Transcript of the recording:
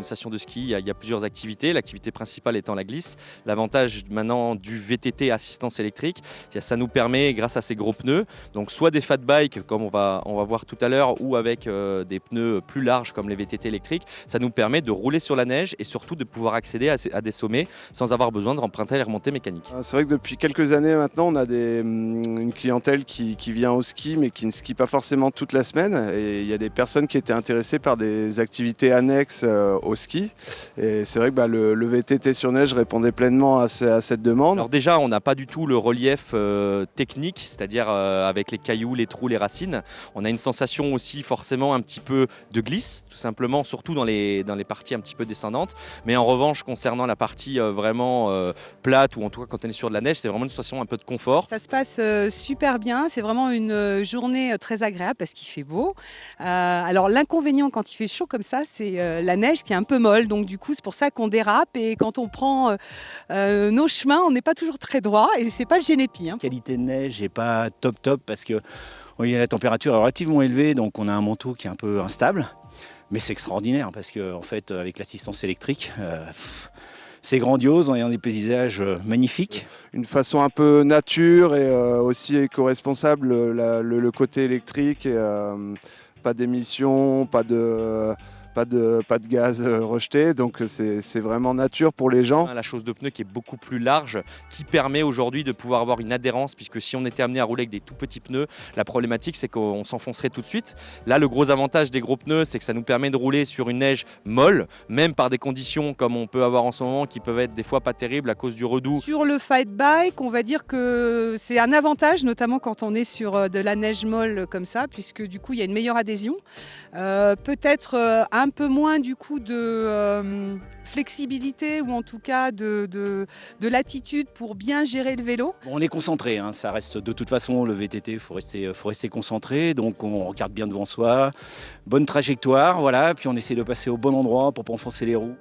une station de ski, il y a plusieurs activités. L'activité principale étant la glisse. L'avantage maintenant du VTT assistance électrique, ça nous permet, grâce à ces gros pneus, donc soit des fat bikes comme on va voir tout à l'heure, ou avec des pneus plus larges comme les VTT électriques, ça nous permet de rouler sur la neige et surtout de pouvoir accéder à des sommets sans avoir besoin de remprunter les remontées mécaniques. C'est vrai que depuis quelques années maintenant, on a une clientèle qui vient au ski mais qui ne skie pas forcément toute la semaine. Et il y a des personnes qui étaient intéressées par des activités annexes au ski. Et c'est vrai que le VTT sur neige répondait pleinement à cette demande. Alors déjà, on n'a pas du tout le relief technique, c'est-à-dire avec les cailloux, les trous, les racines. On a une sensation aussi forcément un petit peu de glisse, tout simplement, surtout dans les parties un petit peu descendantes. Mais en revanche, concernant la partie vraiment plate, ou en tout cas quand on est sur de la neige, c'est vraiment une sensation un peu de confort. Ça se passe super bien, c'est vraiment une journée très agréable parce qu'il fait beau. Alors l'inconvénient quand il fait chaud comme ça, c'est la neige qui est un peu molle, donc du coup c'est pour ça qu'on dérape et quand on prend nos chemins, on n'est pas toujours très droit et c'est pas le génépi. La qualité de neige n'est pas top parce que la température est relativement élevée, donc on a un manteau qui est un peu instable. Mais c'est extraordinaire parce qu'en fait, avec l'assistance électrique, c'est grandiose, on est dans des paysages magnifiques. Une façon un peu nature et aussi éco-responsable, le côté électrique, et, pas d'émissions, pas de gaz rejeté, donc c'est vraiment nature pour les gens. La chose de pneu qui est beaucoup plus large, qui permet aujourd'hui de pouvoir avoir une adhérence, puisque si on était amené à rouler avec des tout petits pneus, la problématique c'est qu'on s'enfoncerait tout de suite. Là, le gros avantage des gros pneus, c'est que ça nous permet de rouler sur une neige molle, même par des conditions comme on peut avoir en ce moment, qui peuvent être des fois pas terribles à cause du redoux. Sur le fight bike, on va dire que c'est un avantage, notamment quand on est sur de la neige molle comme ça, puisque du coup il y a une meilleure adhésion. Peut-être un peu moins du coup de flexibilité ou en tout cas de latitude pour bien gérer le vélo. On est concentré, ça reste de toute façon le VTT, il faut rester concentré, donc on regarde bien devant soi, bonne trajectoire, voilà, puis on essaie de passer au bon endroit pour pas enfoncer les roues.